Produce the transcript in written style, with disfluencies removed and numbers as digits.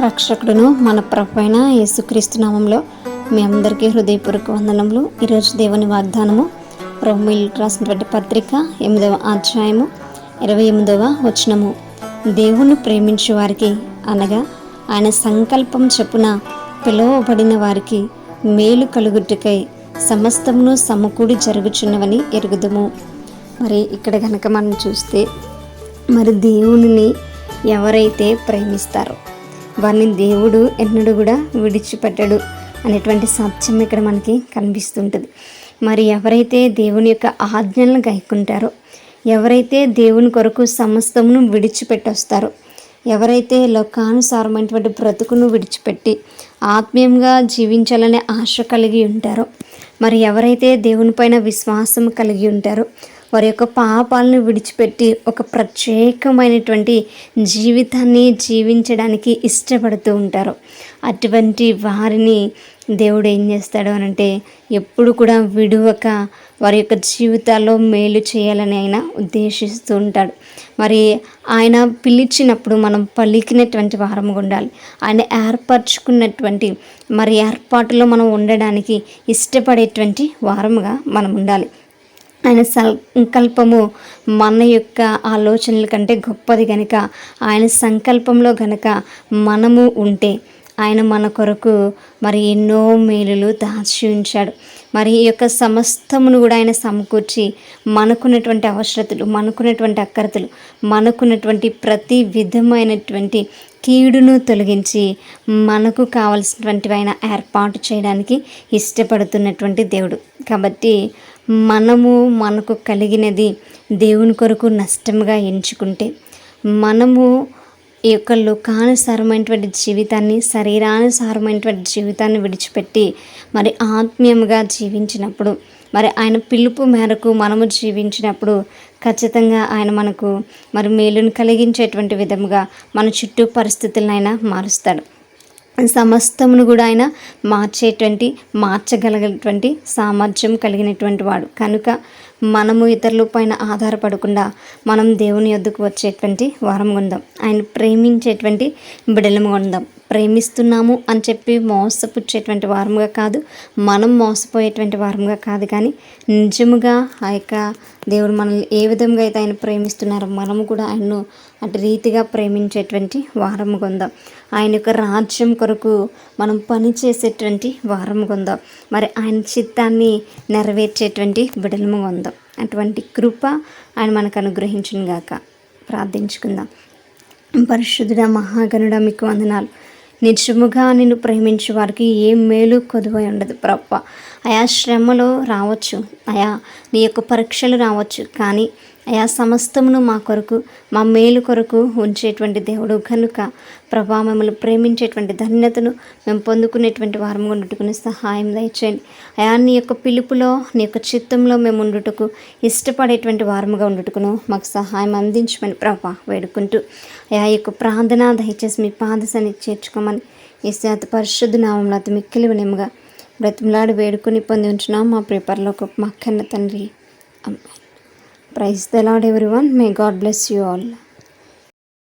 రక్షకుడును మన ప్రభు అయిన యేసుక్రీస్తు నామంలో మీ అందరికీ హృదయపూర్వక వందనములు. ఈరోజు దేవుని వాగ్దానము రోమీయులకు రాసినటువంటి పత్రిక 8వ అధ్యాయము 28వ వచనము. దేవుని ప్రేమించే వారికి అనగా ఆయన సంకల్పం చొప్పున పిలువబడిన వారికి మేలు కలుగుటకై సమస్తమును సమకూడి జరుగుచున్నవని ఎరుగుదుము. మరి ఇక్కడ కనుక మనం చూస్తే దేవునిని ఎవరైతే ప్రేమిస్తారో వారిని దేవుడు ఎన్నడూ కూడా విడిచిపెట్టడు అనేటువంటి సత్యం ఇక్కడ మనకి కనిపిస్తుంటుంది. మరి ఎవరైతే దేవుని యొక్క ఆజ్ఞలను గైకుంటారో, ఎవరైతే దేవుని కొరకు సమస్తమును విడిచిపెట్టొస్తారో, ఎవరైతే లోకానుసారమైనటువంటి బ్రతుకును విడిచిపెట్టి ఆత్మీయంగా జీవించాలనే ఆశ కలిగి ఉంటారో, మరి ఎవరైతే దేవుని పైన విశ్వాసం కలిగి ఉంటారో, వారి యొక్క పాపాలను విడిచిపెట్టి ఒక ప్రత్యేకమైనటువంటి జీవితాన్ని జీవించడానికి ఇష్టపడుతూ ఉంటారు. అటువంటి వారిని దేవుడు ఏం చేస్తాడు అనంటే ఎప్పుడు కూడా విడువక వారి యొక్క జీవితాల్లో మేలు చేయాలని ఆయన ఉద్దేశిస్తూ ఉంటాడు. మరి ఆయన పిలిచినప్పుడు మనం పలికినటువంటి వారముగా ఉండాలి. ఆయన ఏర్పరచుకున్నటువంటి మరి ఏర్పాటులో మనం ఉండడానికి ఇష్టపడేటువంటి వారముగా మనం ఉండాలి. ఆయన సంకల్పము మన యొక్క ఆలోచనల కంటే గొప్పది కనుక ఆయన సంకల్పంలో గనక మనము ఉంటే ఆయన మన కొరకు మరి ఎన్నో మేలులు దాచి ఉంచాడు. మరి ఈ యొక్క సమస్తమును కూడా ఆయన సమకూర్చి మనకున్నటువంటి అవసరతలు, మనకున్నటువంటి అక్కరతలు, మనకున్నటువంటి ప్రతి విధమైనటువంటి కీడును తొలగించి మనకు కావలసినటువంటివి ఆయన ఏర్పాటు చేయడానికి ఇష్టపడుతున్నటువంటి దేవుడు. కాబట్టి మనకు కలిగినది దేవుని కొరకు నష్టంగా ఎంచుకుంటే, మనము ఈ యొక్క లోకానుసారమైనటువంటి జీవితాన్ని, శరీరానుసారమైనటువంటి జీవితాన్ని విడిచిపెట్టి మరి ఆత్మీయంగా జీవించినప్పుడు, మరి ఆయన పిలుపు మేరకు మనము జీవించినప్పుడు ఖచ్చితంగా ఆయన మనకు మరి మేలును కలిగించేటువంటి విధముగా మన చుట్టూ పరిస్థితులను ఆయన మారుస్తాడు. సమస్తమును కూడా ఆయన మార్చగలిగినటువంటి సామర్థ్యం కలిగినటువంటి వాడు కనుక మనము ఇతరుల పైన ఆధారపడకుండా మనం దేవుని యొద్దకు వచ్చేటువంటి వారం ఉందాం. ఆయన ప్రేమించేటువంటి బిడలము ఉందాం. ప్రేమిస్తున్నాము అని చెప్పి మోసపుచ్చేటువంటి వారముగా కాదు, మనం మోసపోయేటువంటి వారముగా కాదు, కానీ నిజముగా ఆ యొక్క దేవుడు మనల్ని ఏ విధంగా అయితే ఆయన ప్రేమిస్తున్నారో మనము కూడా ఆయన్ను అటు రీతిగా ప్రేమించేటువంటి వారముగా ఉందాం. ఆయన యొక్క రాజ్యం కొరకు మనం పని చేసేటువంటి వారముగా ఉందాం. మరి ఆయన చిత్తాన్ని నెరవేర్చేటువంటి బిడలముగా ఉందాం. అటువంటి కృప ఆయన మనకు అనుగ్రహించును గాక. ప్రార్థించుకుందాం. పరిశుద్ధుడా, మహాగణుడా, మీకు వందనాలు. నిజముగా నిన్ను ప్రేమించే వారికి ఏ మేలు కొదువై ఉండదు ప్రభా. అయా శ్రమలు రావచ్చు, అయా నీ యొక్క పరీక్షలు రావచ్చు, కానీ అయా సమస్తమును మా కొరకు, మా మేలు కొరకు ఉంచేటువంటి దేవుడు కనుక ప్రభా మమ్మల్ని ప్రేమించేటువంటి ధన్యతను మేము పొందుకునేటువంటి వారము ఉండుటకుని సహాయం దయచేయండి. అయా నీ యొక్క పిలుపులో, నీ యొక్క చిత్తంలో మేము ఉండుటకు ఇష్టపడేటువంటి వారముగా ఉండుటకును మాకు సహాయం అందించమని ప్రభా వేడుకుంటూ అయా యొక్క ప్రార్థన దయచేసి మీ పాదశాన్ని చేర్చుకోమని ఈ శాత పరిశుద్ధ నామంలో అతి మిక్కిలి వినముగా బ్రతిమలాడి వేడుకొని పొంది ఉంచున్నాం మా ప్రిపర్లోకి మా కన్న తండ్రి. Praise the Lord everyone. May God bless you all.